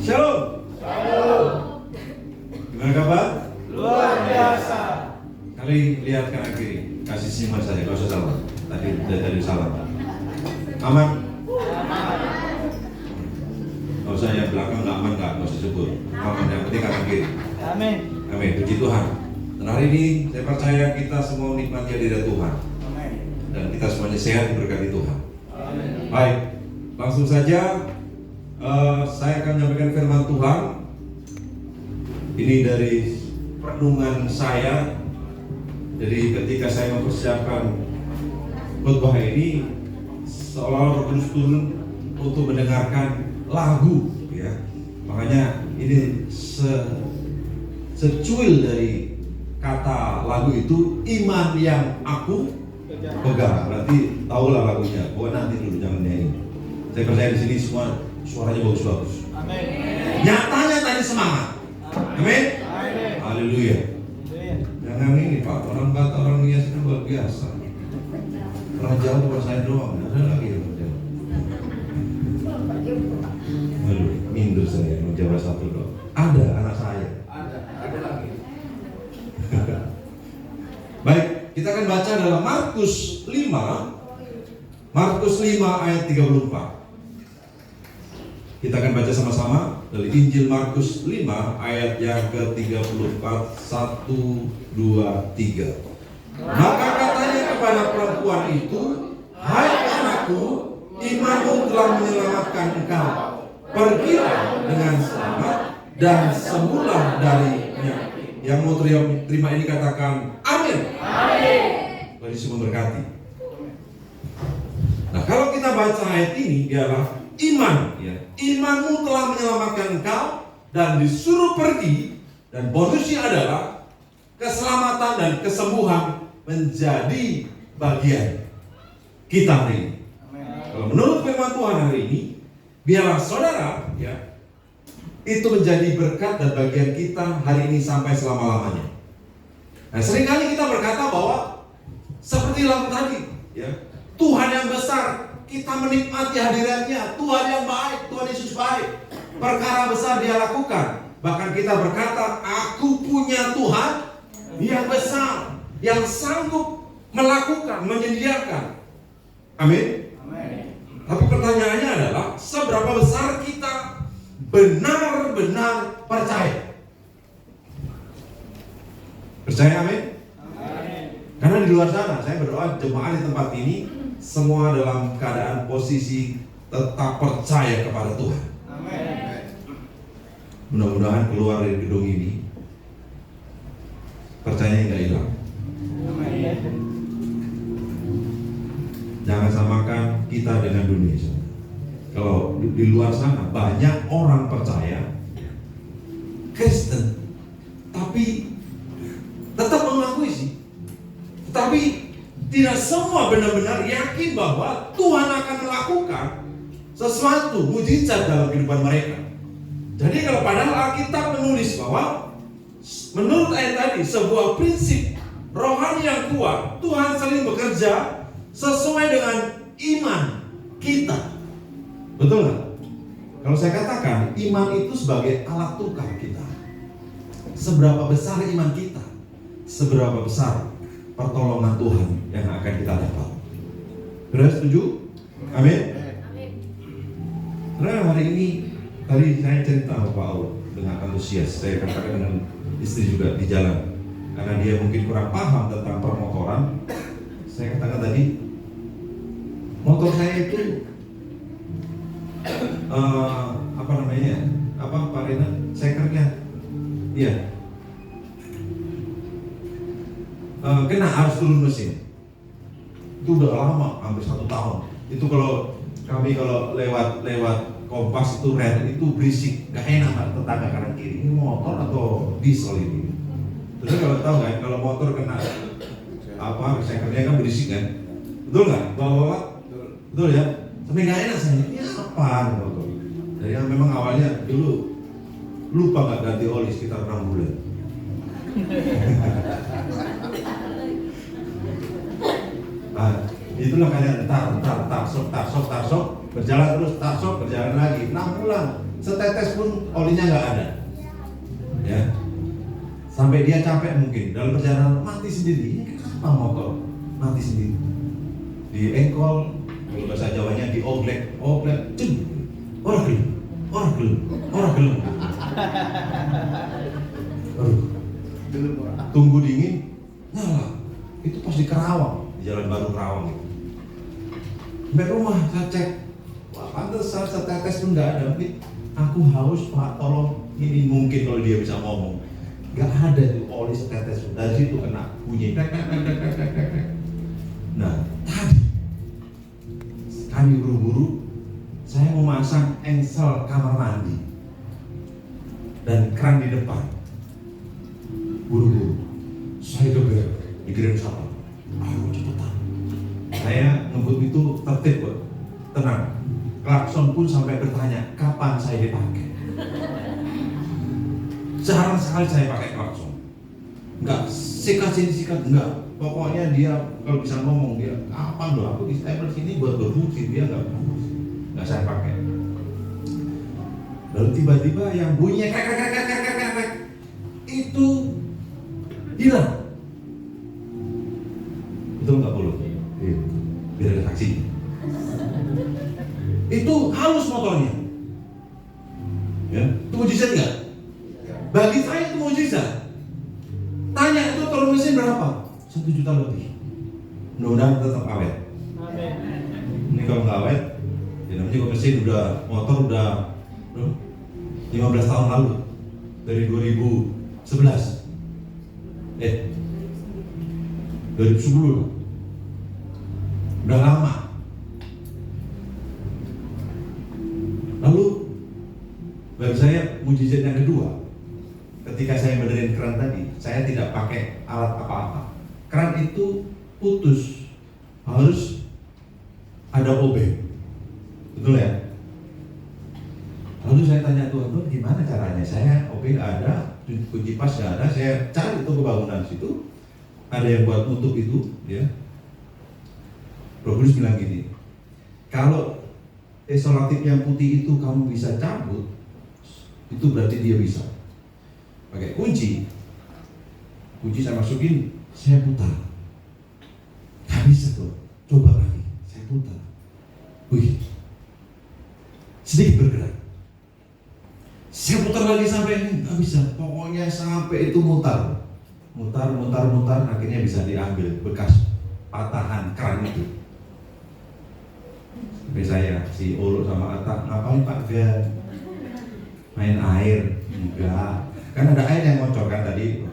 Shalom. Gimana kabar? Luar biasa. Kali lihat kanan kiri, kasih senyuman saja, gak usah salam. Tadi udah dari salam. Aman? Gak usah yang belakang gak aman, gak usah sebut. Aman, yang penting kanan kiri. Amin. Amin, puji Tuhan. Dan hari ini saya percaya kita semua menikmati hadirat Tuhan. Amin. Dan kita semuanya sehat diberkati Tuhan. Amin. Baik, langsung saja saya akan menyampaikan firman Tuhan. Ini dari renungan saya. Jadi ketika saya mempersiapkan khotbah ini, seolah-olah Roh Kudus turun untuk mendengarkan lagu, ya. Makanya ini secuil dari kata lagu itu, iman yang aku pegang. Berarti tahulah lagunya. Bahwa nanti dulu jangan nyanyi. Saya percaya di sini semua suaranya bagus-bagus. Amin. Nyatanya tadi semangat. Amin. Amin. Haleluya. Jangan ini Pak, orang Batak, orang Nias itu luar biasa. Orang Jawa bukan saya doang, ada lagi yang orang Jawa. Aduh, minder saya, orang Jawa satu doang. Ada anak saya. Ada lagi. Baik, kita akan baca dalam Markus 5. Markus 5 ayat 34. Kita akan baca sama-sama dari Injil Markus 5 ayat yang ke-34. 1, 2, 3. Maka katanya kepada perempuan itu, hai anakku, imanmu telah menyelamatkan engkau. Pergilah dengan selamat dan sembuhlah dari penyakit. Yang mau terima ini katakan amin. Amin. Tuhan Yesus memberkati. Nah, kalau kita baca ayat ini ialah iman, ya. Imanmu telah menyelamatkan engkau dan disuruh pergi, dan bonusnya adalah keselamatan dan kesembuhan menjadi bagian kita hari ini. Kalau menurut firman Tuhan hari ini, biarlah saudara, ya, itu menjadi berkat dan bagian kita hari ini sampai selama-lamanya. Nah, seringkali kita berkata bahwa seperti lagu tadi, ya, Tuhan yang besar, kita menikmati hadiratnya. Tuhan yang baik, Tuhan Yesus baik. Perkara besar dia lakukan. Bahkan kita berkata, aku punya Tuhan yang besar, yang sanggup melakukan, menyediakan. Amin. Amin. Tapi pertanyaannya adalah, seberapa besar kita benar-benar percaya? Percaya, amin? Amin. Karena di luar sana, saya berdoa jemaat di tempat ini semua dalam keadaan posisi tetap percaya kepada Tuhan. Amin. Mudah-mudahan keluar dari gedung ini percayanya nggak hilang. Amin. Jangan samakan kita dengan dunia. Kalau di luar sana banyak orang percaya Kristen, tapi tetap mengakui sih. Tapi tidak semua benar-benar yakin bahwa Tuhan akan melakukan sesuatu mujizat dalam kehidupan mereka. Jadi kalau padahal Alkitab menulis bahwa menurut ayat tadi sebuah prinsip rohani yang kuat, Tuhan sering bekerja sesuai dengan iman kita. Betul nggak? Kalau saya katakan iman itu sebagai alat tukar kita. Seberapa besar iman kita, seberapa besar pertolongan Tuhan yang akan kita dapat. Sudah setuju? Amin. Karena hari ini tadi saya cerita sama Pak Aul dengan antusias. Saya katakan dengan istri juga di jalan, karena dia mungkin kurang paham tentang permotoran. Saya katakan tadi, motor saya itu apa namanya? Apa Pak Rena? Sekernya, iya. Kena harus turun mesin. Itu udah lama, hampir 1 tahun. Itu kalau kami lewat Kompas itu rel itu berisik, gak enak tetangga kanan kiri. Ini motor atau diesel ini? Terus kalau tahu kan, kalau motor kena apa sekernya kan berisik kan? Betul nggak? Bawa-bawa? Betul ya? Tapi gak enak saya. Ini apa motor? Jadi memang awalnya dulu lupa nggak ganti oli sekitar 6 bulan. Nah, itulah kalian tar sok. Berjalan terus, tak sok, berjalan lagi, 6 bulan, setetes pun olinya nggak ada. Ya, sampai dia capek mungkin dalam perjalanan mati sendiri. Ini kenapa motor mati sendiri? Di engkol, kalau bahasa Jawanya di oglek, ceng, orang gelem. Aduh, tunggu dingin, nyala. Itu pas di Kerawang, di Jalan Baru Kerawang itu. Sampai rumah saya cek, wah pantesan setetes pun nggak ada. Mungkin aku haus Pak, tolong ini mungkin kalau dia bisa ngomong. Nggak ada tuh oli setetes, dari situ kena bunyi. Nah tadi kami buru-buru, saya mau masang engsel kamar mandi dan keran di depan. Buru-buru, saya geber, dikirim siapa? Ayo cepetan. Saya ngebut itu tertib, kok, tenang. Klakson pun sampai bertanya, kapan saya dipakai? Jarang sekali saya pakai klakson. Enggak, sikat, enggak. Pokoknya dia kalau bisa ngomong, dia kapan loh, aku di stapler sini buat berfungsi, dia enggak saya pakai. Lalu tiba-tiba yang bunyinya kek itu hilang. Betul nggak Polo? Iya. Biar ada saksi. Itu halus motornya. Ya, itu mujizat nggak? Bagi saya itu mujizat. Tanya itu turun mesin berapa? 1 juta lebih. Mudah-mudahan tetap awet. Amin. Ini kalau nggak awet, ya namanya kok mesin motor udah 15 tahun lalu, dari 2011. 2010. Udah lama. Lalu bagi saya mujizat yang kedua, ketika saya benerin keran tadi, saya tidak pakai alat apa-apa. Keran itu putus, harus ada obeng, betul ya? Lalu saya tanya Tuhan, gimana caranya? Saya obeng ada, kunci pas nggak ada, saya cari toko bangunan situ, ada yang buat nutup itu, ya. Roh Kudus bilang gini, kalau isolatif yang putih itu kamu bisa cabut, itu berarti dia bisa. Pakai kunci saya masukin, saya putar. Gak bisa tuh, coba lagi, saya putar. Wih, sedikit bergerak. Saya putar lagi sampai ini, gak bisa. Pokoknya sampai itu mutar, akhirnya bisa diambil bekas patahan keran itu. Sampai saya, si Olo sama Atta, ngapain Pak Gan? Main air? Enggak. Kan ada air yang ngocor kan tadi,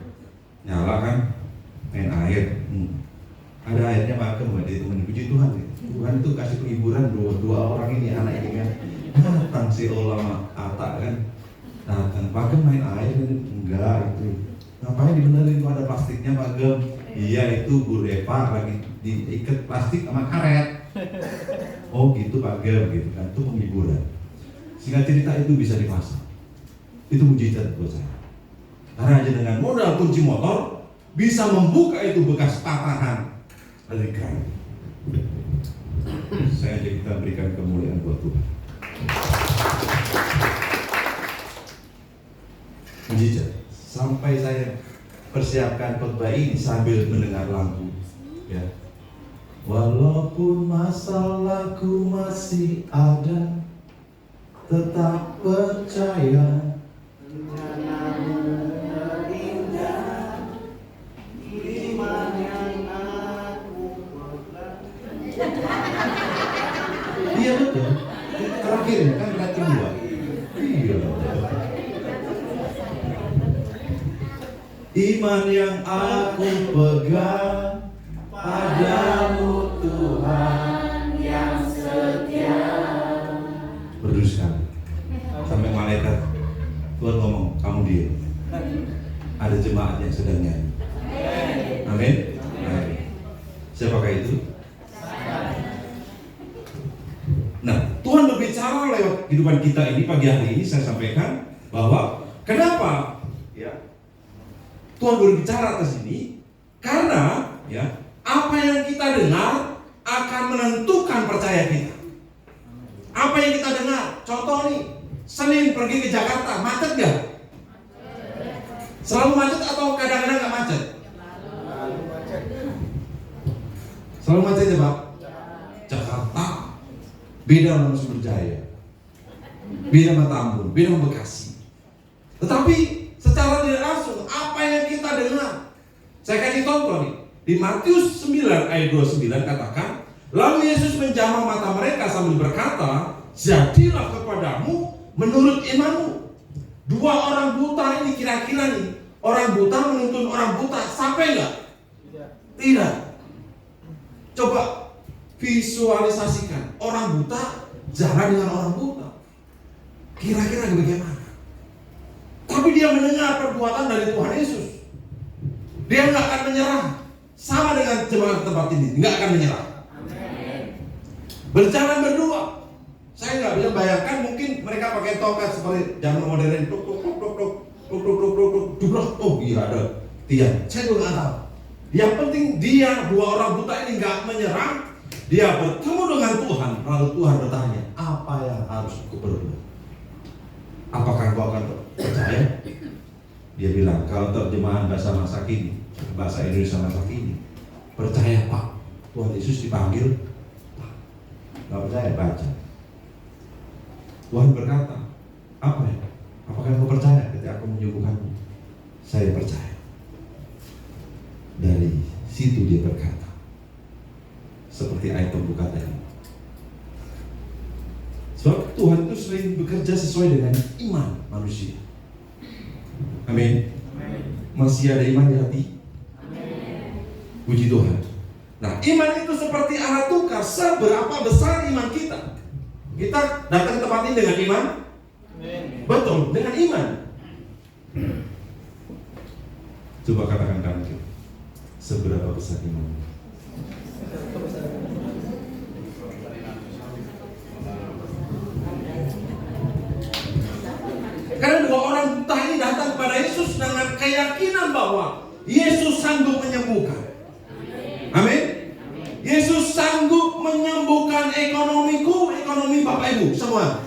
nyala kan, main air. Ada airnya pakai buat itu, puji Tuhan. Tuhan itu kasih penghiburan dua orang ini, anak ini kan. Datang si Olo sama Atta kan, datang, Pak Gem main air kan? Enggak itu. Ngapain dibenerin kok ada plastiknya Pak Gem? Iya itu Bu Eva lagi diikat plastik sama karet. Oh gitu Pak Gem gitu kan, itu penghiburan. Sehingga cerita itu bisa dipasang. Itu mujizat buat saya. Karena aja dengan modal kunci motor bisa membuka itu bekas patahan dari keran. Saya aja kita berikan kemuliaan buat Tuhan. Mujizat. Sampai saya persiapkan khotbah ini sambil mendengar lagu, ya. Walaupun masalahku masih ada, tetap percaya. Iya betul. Terakhir kan berat kedua. Iya. Iman yang aku pegang padamu Tuhan yang setia. Merdu sekali. Sampai malaikat Tuhan ngomong, kamu diam. Ada jemaat yang sedang nyanyi. Amin. Siapakah itu? Nah, Tuhan berbicara lewat kehidupan kita ini pagi hari ini. Saya sampaikan bahwa kenapa ya Tuhan berbicara atas ini, karena ya apa yang kita dengar akan menentukan percaya kita. Apa yang kita dengar? Contoh nih, Senin pergi ke Jakarta, macet nggak? Selalu macet atau kadang-kadang nggak macet? Selalu macet ya Pak? Jakarta beda sama Sumberjaya, beda sama Tambun, beda sama Bekasi. Tetapi secara tidak langsung, apa yang kita dengar? Saya kasih contoh nih, di Matius 9 ayat 29 katakan, lalu Yesus menjamah mata mereka sambil berkata, jadilah kepadamu menurut imanmu. Dua orang buta ini kira-kira nih, orang buta menuntun orang buta, sampai nggak? Tidak. Coba visualisasikan, orang buta jalan dengan orang buta, kira-kira bagaimana? Tapi dia mendengar perbuatan dari Tuhan Yesus. Dia nggak akan menyerah. Sama dengan jemaat tempat ini, nggak akan menyerah. Berjalan berdua. Saya nggak bisa bayangkan, mungkin mereka pakai tongkat seperti zaman modern, tuk tuk tuk tuk tuk tuk tuk tuk tuk tuk tuk. Oh iya ada tiang. Saya juga nggak tahu. Yang penting dia, dua orang buta ini nggak menyerah. Dia bertemu dengan Tuhan, lalu Tuhan bertanya, apa yang harus aku perbuat? Apakah kau akan percaya? Dia bilang, kalau terjemahan bahasa masa kini, bahasa Indonesia masa kini, percaya Pak, Tuhan Yesus dipanggil Pak. Gak percaya, baca. Tuhan berkata, apa ya? Apakah kau percaya ketika aku menyembuhkanmu? Saya percaya. Dari situ dia berkata, seperti ayat pembuka tadi. Sebab Tuhan itu sering bekerja sesuai dengan iman manusia. Amin. Masih ada iman di hati? Puji Tuhan. Nah, iman itu seperti alat tukar. Seberapa besar iman kita? Kita datang ke tempat ini dengan iman? Betul, dengan iman. Coba katakan kamu, seberapa besar iman? Karena dua orang buta ini datang kepada Yesus dengan keyakinan bahwa Yesus sanggup menyembuhkan. Amin. Yesus sanggup menyembuhkan ekonomiku, ekonomi Bapak Ibu semua.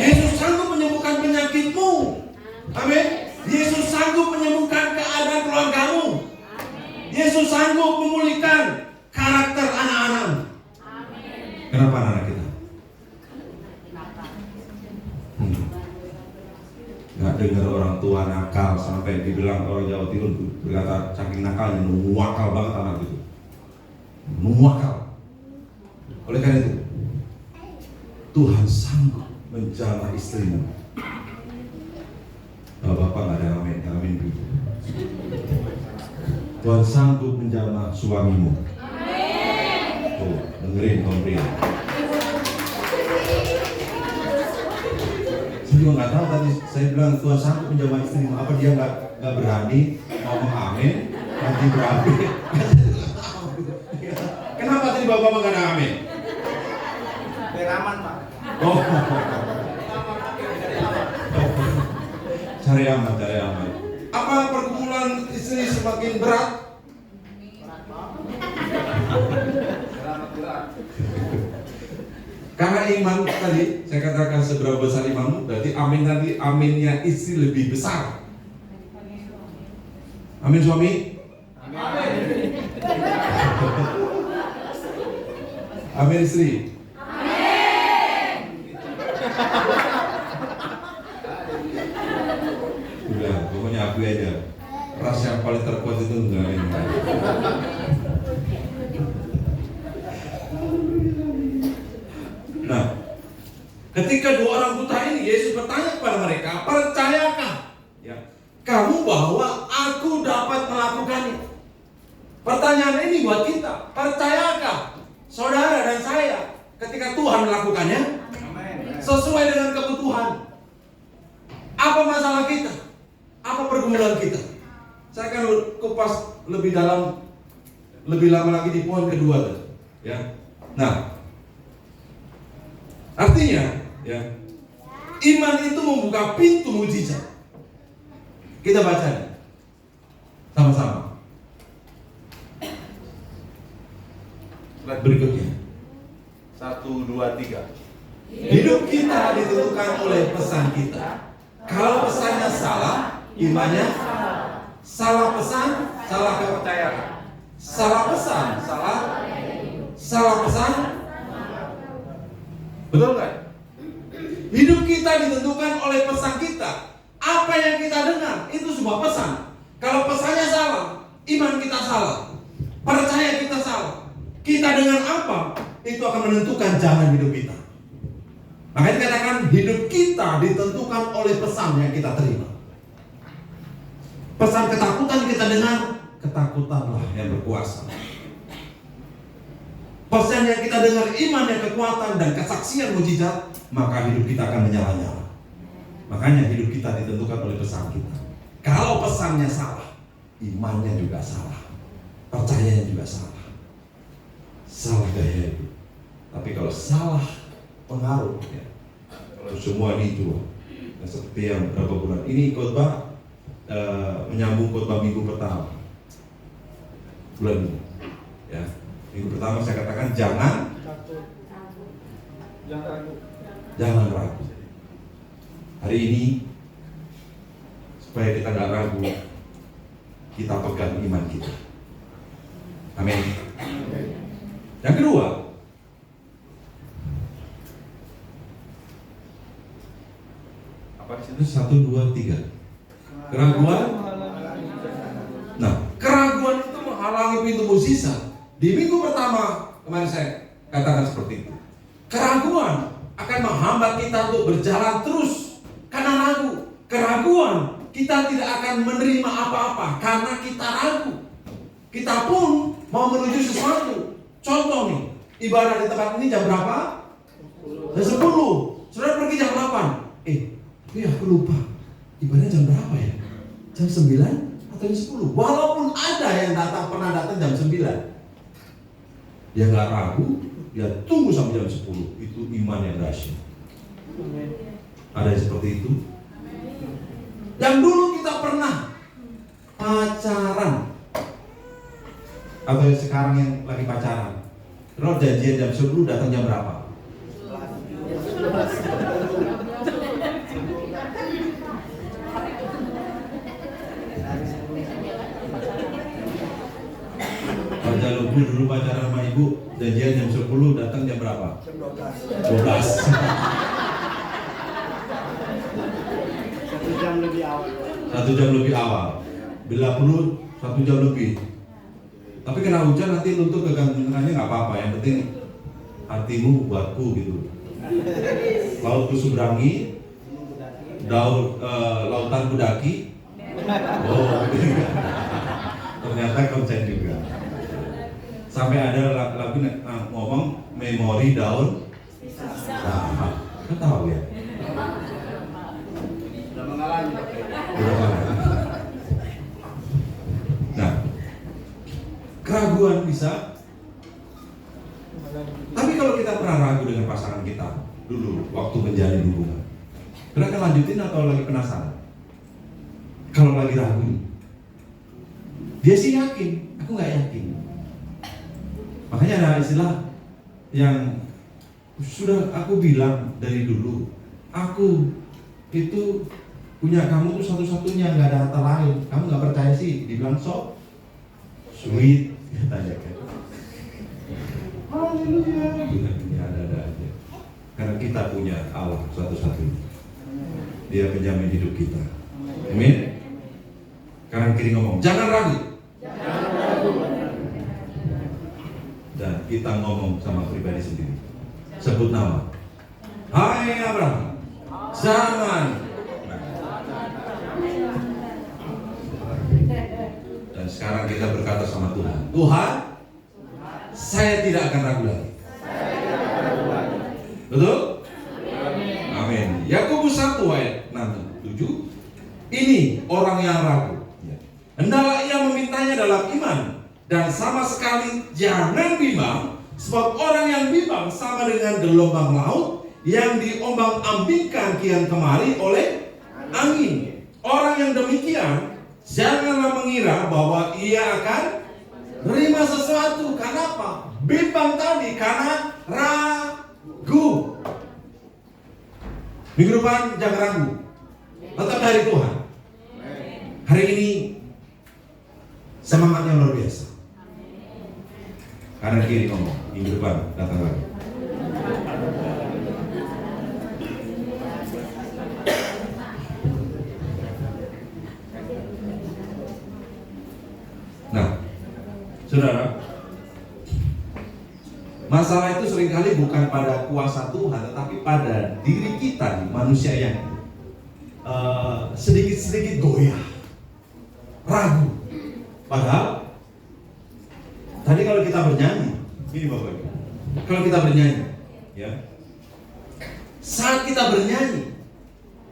Yesus sanggup menyembuhkan penyakitmu. Amin. Yesus sanggup menyembuhkan keadaan keluargamu. Yesus sanggup memulihkan karakter anak-anakmu. Kenapa anak kita? Nggak dengar orang tua nakal, sampai dibilang orang Jawa Timur berkata saking nakalnya, nuwakal banget anak itu, nuwakal. Oleh karena itu Tuhan sanggup menjamah istrimu. Bapak nggak ada amin, amin dulu. Tuhan sanggup menjamah suamimu. Tuh, dengerin komplain. Saya juga nggak tahu tadi saya bilang Tuhan sanggup menjamah istrimu. Apa dia nggak berani ngomong amin? Nanti berani. Kenapa tadi bapak nggak ada amin? Biar aman Pak. Oh, cari aman, cari aman. Apa pergumulan istri semakin berat? Karena iman tadi, saya katakan seberapa besar imanmu, berarti amin tadi, aminnya istri lebih besar. Amin suami? Amin. Amin istri? Udah, pokoknya aku aja. Ras yang paling terkuat itu enggak ini. Nah, ketika dua orang buta ini, Yesus bertanya kepada mereka, percayakah ya, kamu bahwa aku dapat melakukannya? Pertanyaan ini buat kita, percayakah saudara dan saya ketika Tuhan melakukannya sesuai dengan kebutuhan? Apa masalah kita? Apa pergumulan kita? Saya akan kupas lebih dalam, lebih lama lagi di poin kedua, ya. Nah, artinya, ya, iman itu membuka pintu mujizat. Kita baca sama-sama. Berikutnya. 1, 2, 3. Hidup kita ditentukan oleh pesan kita. Kalau pesannya salah, imannya salah pesan, salah kepercayaan. Salah pesan, salah pesan. Betul nggak? Hidup kita ditentukan oleh pesan kita. Apa yang kita dengar itu sebuah pesan. Kalau pesannya salah, iman kita salah, percaya kita salah. Kita dengan apa, itu akan menentukan jalan hidup kita. Makanya dikatakan hidup kita ditentukan oleh pesan yang kita terima. Pesan ketakutan kita dengar, ketakutanlah yang berkuasa. Pesan yang kita dengar, iman yang kekuatan dan kesaksian mujizat, maka hidup kita akan menyala-nyala. Makanya hidup kita ditentukan oleh pesan kita. Kalau pesannya salah, imannya juga salah, percayanya juga salah. Salah gaya hidup. Tapi kalau salah pengaruh, ya, kalau semua dijual, nah, seperti yang beberapa bulan ini khotbah menyambung khotbah minggu pertama bulan ini, ya. Minggu pertama saya katakan jangan ragu. Hari ini supaya kita nggak ragu, kita pegang iman kita. Amin. Yang kedua, apa di situ? 1, 2, 3. Keraguan. Nah, keraguan itu menghalangi pintu mukjizat. Di minggu pertama kemarin saya katakan seperti itu. Keraguan akan menghambat kita untuk berjalan terus karena ragu. Keraguan, kita tidak akan menerima apa-apa karena kita ragu. Kita pun mau menuju sesuatu. Contoh nih, ibadah di tempat ini jam berapa? Jam 10. Saudara pergi jam 8. Aku lupa. Ibadah jam berapa ya? Jam 9 atau jam 10? Walaupun ada yang pernah datang jam 9. Dia nggak ragu, dia tunggu sampai jam 10. Itu iman yang dahsyat. Ada yang seperti itu? Yang dulu kita pernah pacaran, atau yang sekarang yang lagi pacaran, kalau janjian jam 10 datang jam berapa? Kalau dulu pacaran sama ibu, janjian jam 10 datang jam berapa? Jam 12. 12. 1 jam lebih awal. 1 jam lebih awal. Bila perlu 1 jam lebih. Tapi kena hujan nanti luntur kegantengannya nggak apa-apa. Yang penting hatimu buatku gitu. Lautku seberangi, lautan kudaki. Oh, ternyata konsen juga. Sampai ada lagu ngomong memori daun. Nah, kan tahu ya. Sudah mengalami. Nah, keraguan bisa. Tapi kalau kita pernah ragu dengan pasangan kita dulu waktu menjalin hubungan, kita akan lanjutin atau lagi penasaran? Kalau lagi ragu, dia sih yakin, aku nggak yakin. Makanya ada istilah yang sudah aku bilang dari dulu, aku itu punya kamu tuh satu-satunya, nggak ada harta lain. Kamu nggak percaya sih? Dibilang so sweet, katanya kan. Haleluya. Ini ada aja. Karena kita punya Allah satu-satunya. Dia penjamin hidup kita. Amin. Kanan kiri ngomong, jangan ragu. Dan kita ngomong sama pribadi sendiri. Sebut nama. Hai Abraham, jangan. Dan sekarang kita berkata sama Tuhan, Tuhan, saya tidak akan ragu lagi. Betul? Amin. Yakobus 1 ayat 6-7. Ini orang yang ragu. Hendaklah ia memintanya dalam iman, dan sama sekali jangan bimbang, sebab orang yang bimbang sama dengan gelombang laut yang diombang-ambingkan kian kemari oleh angin. Orang yang demikian janganlah mengira bahwa ia akan menerima sesuatu. Karena apa? Bimbang tadi karena ragu. Minggu depan jangan ragu, tetap dari Tuhan. Hari ini semangatnya luar biasa. Karena kiri ngomong, minggu depan datang lagi. Nah, saudara, masalah itu seringkali bukan pada kuasa Tuhan, tetapi pada diri kita, manusia yang sedikit-sedikit goyah, ragu. Padahal tadi kalau kita bernyanyi, ini Bapak Ibu, kalau kita bernyanyi, ya, saat kita bernyanyi,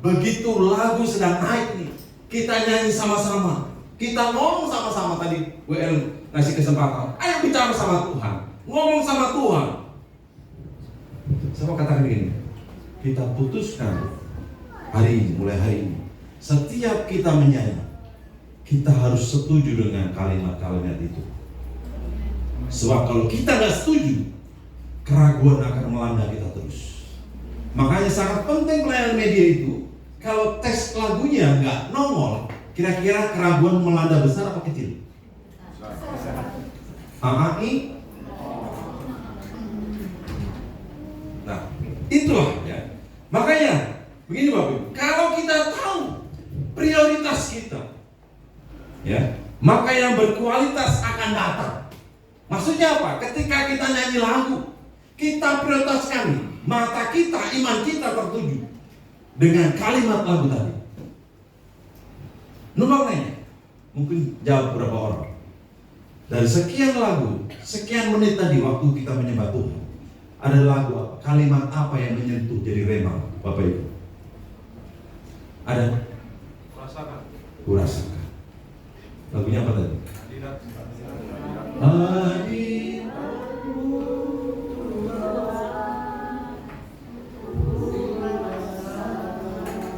begitu lagu sedang naik nih, kita nyanyi sama-sama, kita ngomong sama-sama. Tadi WL ngasih kesempatan, ayo bicara sama Tuhan, ngomong sama Tuhan. Saya mau katakan begini, kita putuskan hari ini, mulai hari ini, setiap kita menyanyi, kita harus setuju dengan kalimat-kalimat itu. Sebab kalau kita nggak setuju, keraguan akan melanda kita terus. Makanya sangat penting pelayanan media itu. Kalau teks lagunya nggak nongol, kira-kira keraguan melanda besar apa kecil? AAI. Nah, itulah ya. Makanya begini Bapak Ibu, kalau kita tahu prioritas kita, ya, maka yang berkualitas akan datang. Maksudnya apa? Ketika kita nyanyi lagu, kita prioritaskan mata kita, iman kita tertuju dengan kalimat lagu tadi. Numpang nanya, mungkin jawab berapa orang. Dari sekian lagu, sekian menit tadi waktu kita menyembah Tuhan, ada lagu apa? Kalimat apa yang menyentuh jadi rema, Bapak Ibu? Ada? Kurasakan. Lagunya apa tadi?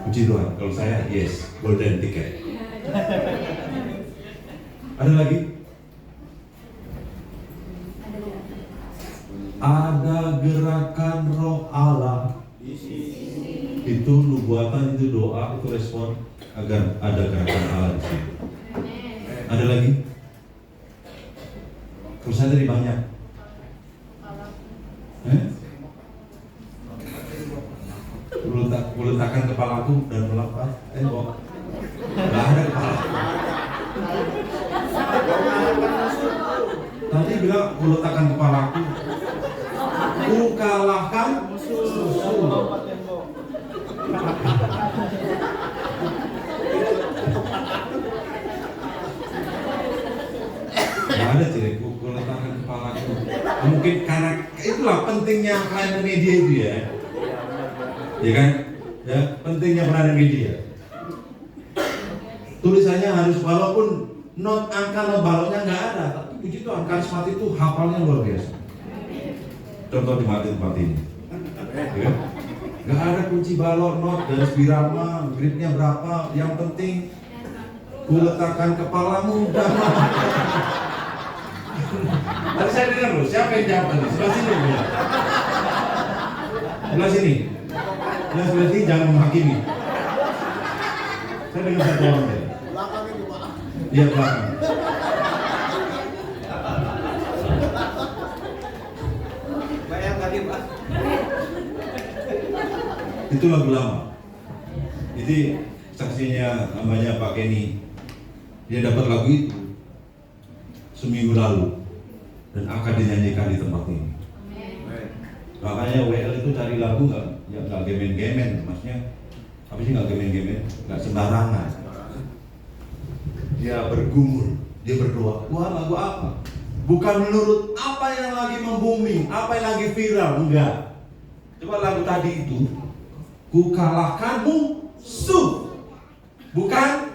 Puji Tuhan. Kalau saya yes, golden ticket. Ada lagi? Ada gerakan Roh Allah. Itu nubuatan, itu doa, itu respon agar ada gerakan Allah di situ. Ada lagi? Terus saya tadi banyak. Letakkan kepalaku dan melepas tembok. Nggak ada kepala. Tadi bilang letakkan kepalaku, ku kalahkan musuh. Nggak ada ciri ku letakkan kepalaku. Mungkin karena itulah pentingnya pelayanan media itu ya. Ya kan? Ya, pentingnya pelayanan media. Tulisannya harus, walaupun not angka not baloknya nggak ada, tapi puji Tuhan karismat itu hafalnya luar biasa. Contoh di tempat ini, ya. Nggak ada kunci balok, not, garis birama, gripnya berapa. Yang penting ku letakkan kepalamu dan tadi saya dengar loh, siapa yang jawab tadi? Sebelah sini ya. Sebelah sini. Yang sebelah sini jangan menghakimi. Saya dengar satu orang tadi. Belakang itu Pak. Dia belakang. Bayang tadi Pak. Itu lagu lama. Jadi saksinya namanya Pak Kenny. Dia dapat lagu itu seminggu lalu dan akan dinyanyikan di tempat ini. Makanya WL itu cari lagu nggak gemen-gemen, maksudnya apa sih nggak gemen-gemen, nggak sembarangan. Dia bergumul, dia berdoa. Wah, lagu apa? Bukan menurut apa yang lagi membumi, apa yang lagi viral, enggak. Coba lagu tadi itu, ku kalahkan musuh, bukan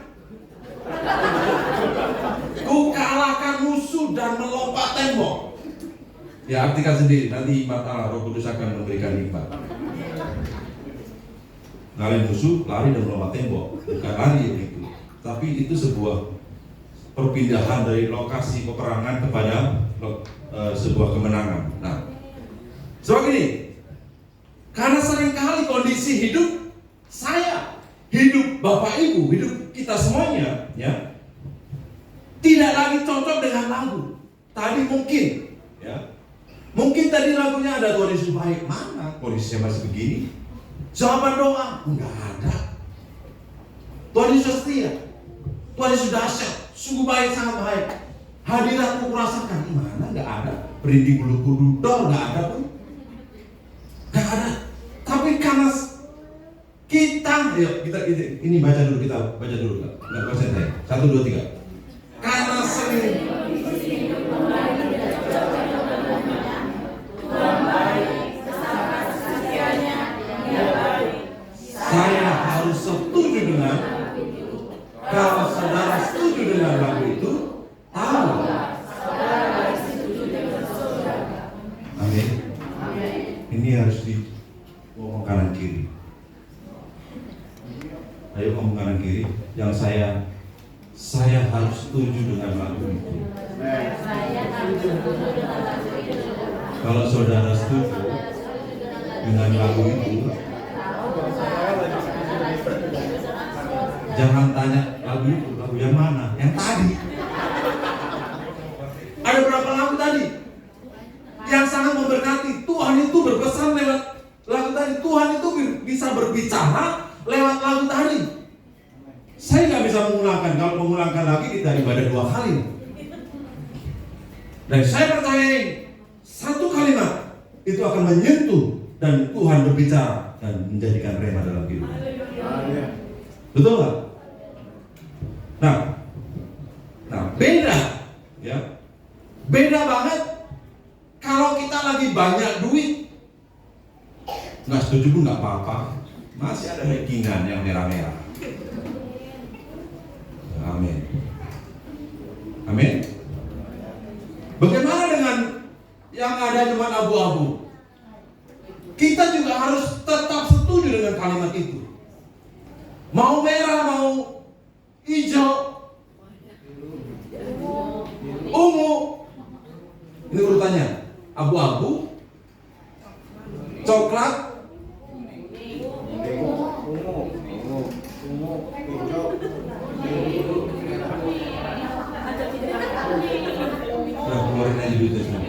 ku kalahkan musuh dan melompat tembok. Ya, artikan sendiri, nanti hikmat Allah, Roh Kudus akan memberikan hikmat. Ngalahin musuh, lari dan melompat tembok. Bukan lari itu, tapi itu sebuah perpindahan dari lokasi peperangan kepada sebuah kemenangan. Nah, so gini, karena seringkali kondisi hidup saya, hidup Bapak Ibu, hidup kita semuanya, ya, tidak lagi cocok dengan lagu. Tadi mungkin, ya, mungkin tadi lagunya ada Tuhan Yesus baik. Mana kondisinya masih begini? Jawaban doa enggak ada. Tuhan Yesus setia, Tuhan Yesus dahsyat, sungguh baik, sangat baik. Hadiratmu kurasakan, mana enggak ada. Berinding bulu kuduk, enggak ada pun, enggak ada. Tapi karena kita, ini baca dulu, kita baca dulu, enggak baca saya. 1, 2, 3. Karena sering saya harus setuju dengan, kalau saudara setuju dengan lagu itu, tahu. Amin. Ini harus di ngomong kanan kiri. Ayo ngomong kanan kiri. Yang saya harus setuju dengan lagu itu. Kalau saudara setuju dengan lagu itu, jangan tanya lagu itu, lagu yang mana? Yang tadi. Ada berapa lagu tadi yang sangat memberkati? Tuhan itu berpesan lewat lagu tadi. Tuhan itu bisa berbicara lewat lagu tadi. Saya nggak bisa mengulangkan. Kalau mengulangkan lagi kita ibadah 2 kali. Dan saya percaya satu kalimat itu akan menyentuh dan Tuhan berbicara dan menjadikan rema dalam hidup. Betul nggak? Nah, beda, ya, beda banget kalau kita lagi banyak duit. Nggak setuju pun nggak apa-apa, masih ada backingan yang merah-merah. Amin. Amin. Bagaimana dengan yang ada cuma abu-abu? Kita juga harus tetap setuju dengan kalimat itu. Mau merah, mau hijau, ungu. Ini urutannya. Abu-abu, coklat, keluarin aja duitnya semua.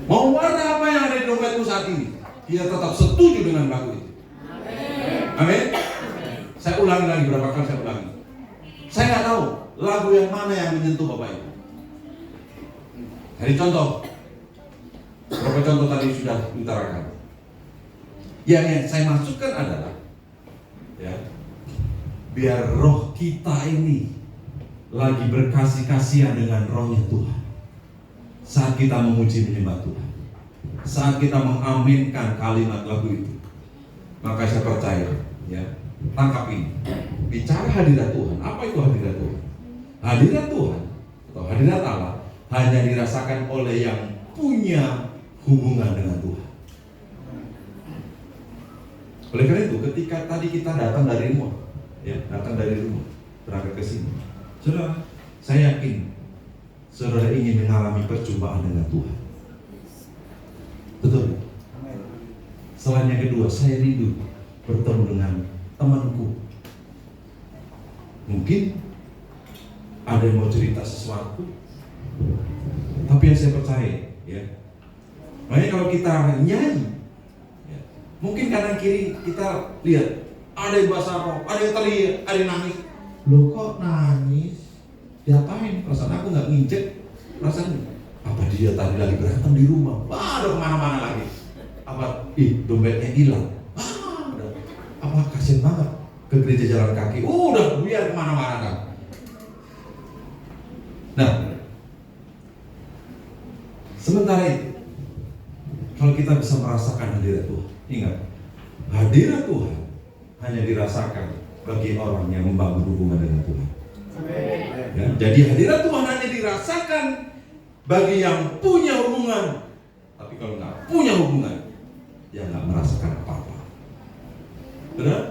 Mau warna apa yang ada di dompetmu saat ini? Dia tetap setuju dengan lagu itu. Amin. Saya ulangi lagi, berapa kali saya ulangi. Saya nggak tahu lagu yang mana yang menyentuh Bapak Ibu. Jadi contoh, beberapa contoh tadi sudah diutarakan. Yang saya maksudkan adalah, ya, biar roh kita ini lagi berkasih-kasihan dengan rohnya Tuhan. Saat kita memuji menyembah Tuhan, saat kita mengaminkan kalimat lagu itu, maka saya percaya, ya, tangkap ini. Bicara hadirat Tuhan, apa itu hadirat Tuhan? Hadirat Tuhan atau hadirat Allah hanya dirasakan oleh yang punya hubungan dengan Tuhan. Oleh karena itu, ketika tadi kita datang dari rumah, ya, berangkat ke sini, saudara, saya yakin saudara ingin mengalami perjumpaan dengan Tuhan. Betul? Selain yang kedua, saya rindu bertemu dengan temanku. Mungkin ada yang mau cerita sesuatu, tapi yang saya percaya, ya, makanya kalau kita nyanyi, ya, mungkin kanan kiri kita lihat ada yang bahasa roh, ada yang teriak, ada yang nangis. Loh, kok nangis? Diapain? Perasaan aku nggak nginjek. Perasaan apa dia tadi lagi berantem di rumah? Wah, udah kemana-mana lagi. Apa? Dompetnya hilang. Apa kasihan banget ke gereja jalan kaki. Udah biar kemana-mana kan. Nah, sementara itu, kalau kita bisa merasakan hadirat Tuhan, ingat, hadirat Tuhan hanya dirasakan bagi orang yang membangun hubungan dengan Tuhan. Ya, jadi hadirat Tuhan hanya dirasakan bagi yang punya hubungan. Tapi kalau nggak punya hubungan, dia nggak merasakan apa-apa. Benar?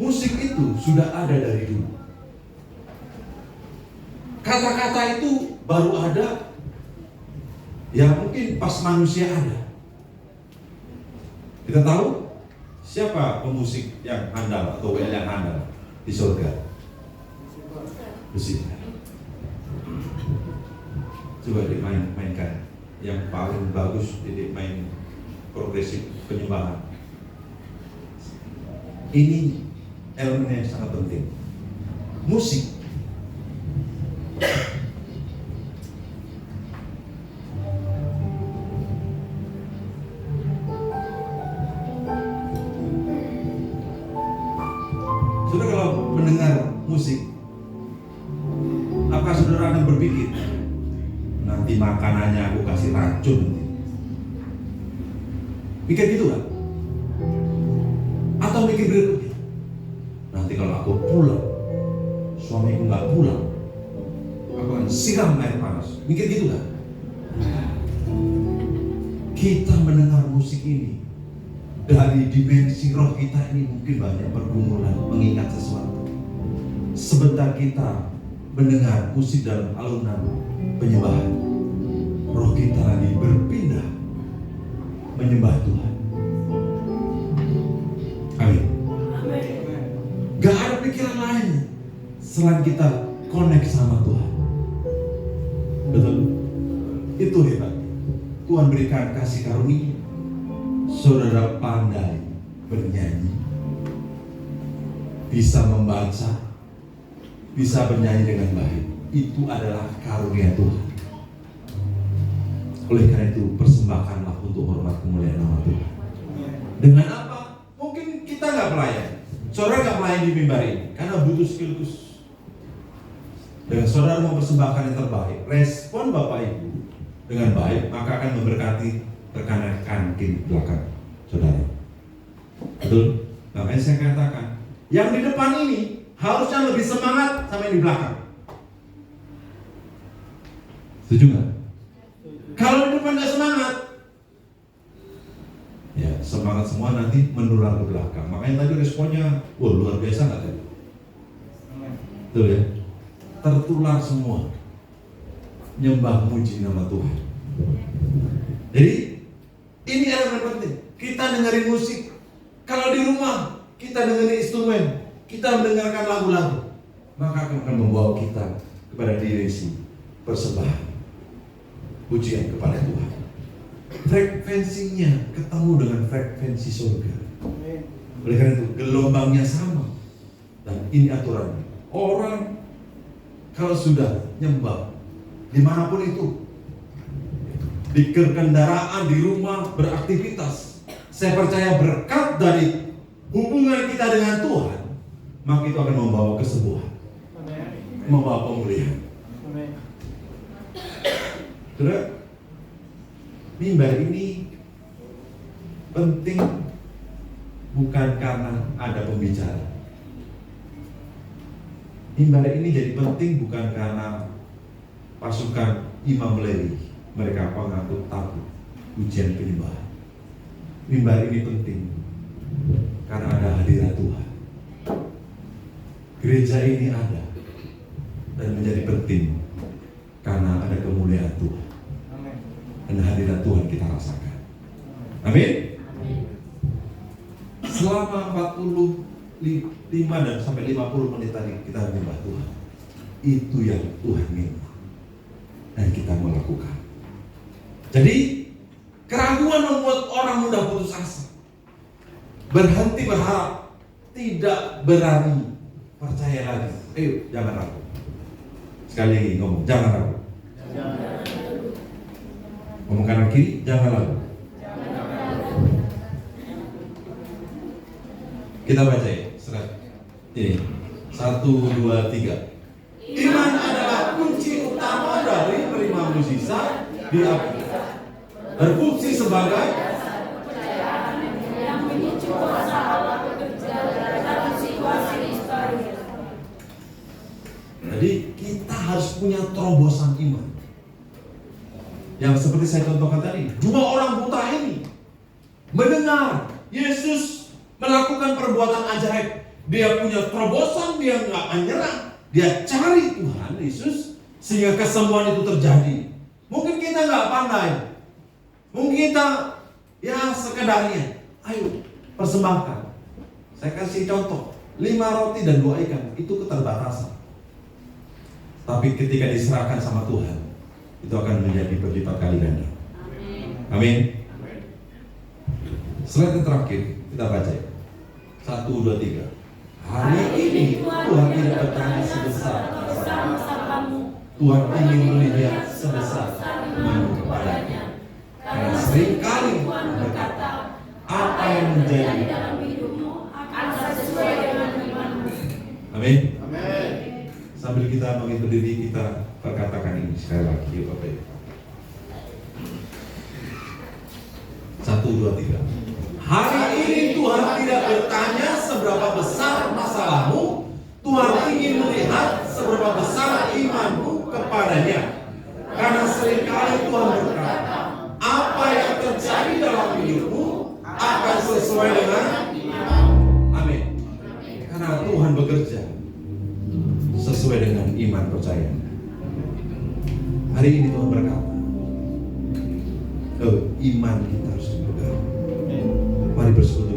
Musik itu sudah ada dari dulu. Kata-kata itu baru ada, ya mungkin pas manusia ada. Kita tahu siapa pemusik yang handal atau WL yang handal di surga? Lucifer. Coba dimainkan yang paling bagus, didik main progresif penyembahan. Ini elemen yang sangat penting. Musik. Saudara kalau mendengar musik, apa saudara akan berpikir, nanti makanannya aku kasih racun? Mikir gitu kan? Atau mikir berikutnya, nanti kalau aku pulang, suamiku nggak pulang, aku akan siram air panas. Mikir gitu kan? Kita mendengar musik ini, dari dimensi roh kita ini mungkin banyak pergumulan, mengingat sesuatu. Sebentar kita mendengar musik dalam alunan penyembahan, roh kita lagi berpindah menyembah Tuhan. Amin. Gak ada pikiran lain selain kita connect sama Tuhan. Betul? Itu hebat. Tuhan berikan kasih karunia. Saudara pandai bernyanyi, bisa membaca, bisa bernyanyi dengan baik. Itu adalah karunia Tuhan. Oleh karena itu, persembahkanlah untuk hormat kemuliaan nama Tuhan. Dengan apa? Mungkin kita nggak pelayan. Saudara nggak pelayan di mimbar ini karena butuh skill khusus. Dengan saudara mau persembahkan yang terbaik, respon Bapak Ibu dengan baik, maka akan memberkati rekan-rekan di belakang saudara. Betul? Makanya saya katakan, yang di depan ini harusnya lebih semangat sama yang di belakang. Setuju nggak? Kalau di depan nggak semangat, ya semangat semua nanti menular ke belakang. Makanya tadi responnya, wah luar biasa nggak tadi? Betul ya? Tertular semua, nyembah muji nama Tuhan. Jadi ini elemen penting. Kita dengerin musik. Kalau di rumah kita dengerin instrumen, kita mendengarkan lagu-lagu, maka akan membawa kita kepada dimensi persembahan, pujian kepada Tuhan. Frekuensinya ketemu dengan frekuensi surga. Oleh karena itu gelombangnya sama. Dan ini aturannya. Orang kalau sudah nyembah dimanapun itu, di kendaraan, di rumah, beraktivitas, saya percaya berkat dari hubungan kita dengan Tuhan, maka itu akan membawa kesembuhan, membawa pemulihan. Saudara, mimbar ini penting bukan karena ada pembicara. Mimbar ini jadi penting bukan karena pasukan Imam Lewi, mereka pengangkut tabu ujian penyembahan. Mimbar ini penting karena ada hadirat Tuhan. Gereja ini ada dan menjadi penting karena ada kemuliaan Tuhan. Dan hadirat Tuhan kita rasakan. Amin. Selama 45 dan sampai 50 menit tadi kita menyembah Tuhan. Itu yang Tuhan minta dan kita melakukan. Jadi keraguan membuat orang mudah putus asa, berhenti berharap, tidak berani percaya lagi. Ayo, jangan ragu. Sekali lagi ngomong, jangan ragu. Ngomong kanan kiri, jangan ragu. Kita baca ya, surat ini 1, 2, 3. Iman adalah kunci utama dari menerima mukjizat di api. Berfungsi sebagai yang memicu kuasa Allah bekerja dalam situasi baru. Jadi kita harus punya terobosan iman. Yang seperti saya contohkan tadi, 2 orang buta ini mendengar Yesus melakukan perbuatan ajaib. Dia punya terobosan, dia nggak menyerah. Dia cari Tuhan Yesus sehingga kesembuhan itu terjadi. Mungkin kita nggak pandai, mungkin kita ya sekedarnya, Ayo, persembahkan. Saya kasih contoh, 5 roti dan 2 ikan, itu keterbatasan. Tapi ketika diserahkan sama Tuhan, itu akan menjadi berlipat kali ganda. Amin. Slide yang terakhir, kita baca. 1, 2, 3. Hari ini Tuhan tidak bertanya sebesar masalahmu. Tuhan ingin melihat sebesar imanmu kepadanya. Karena seringkali Tuhan berkata, apa yang menjadi dalam hidupmu akan sesuai dengan imanmu. Amin. Amin. Sambil kita bangkit berdiri, kita perkatakan ini sekali lagi, yuk Bapak Ibu. 1, 2, 3. Hari ini Tuhan tidak bertanya seberapa besar masalahmu. Tuhan ingin melihat seberapa besar imanmu kepadanya. Karena seringkali Tuhan berkata, apa yang terjadi dalam hidupmu akan sesuai dengan imanmu. Amin. Karena Tuhan bekerja sesuai dengan iman percaya. Hari ini Tuhan berkata, iman kita harus dipegang. Mari bersekutu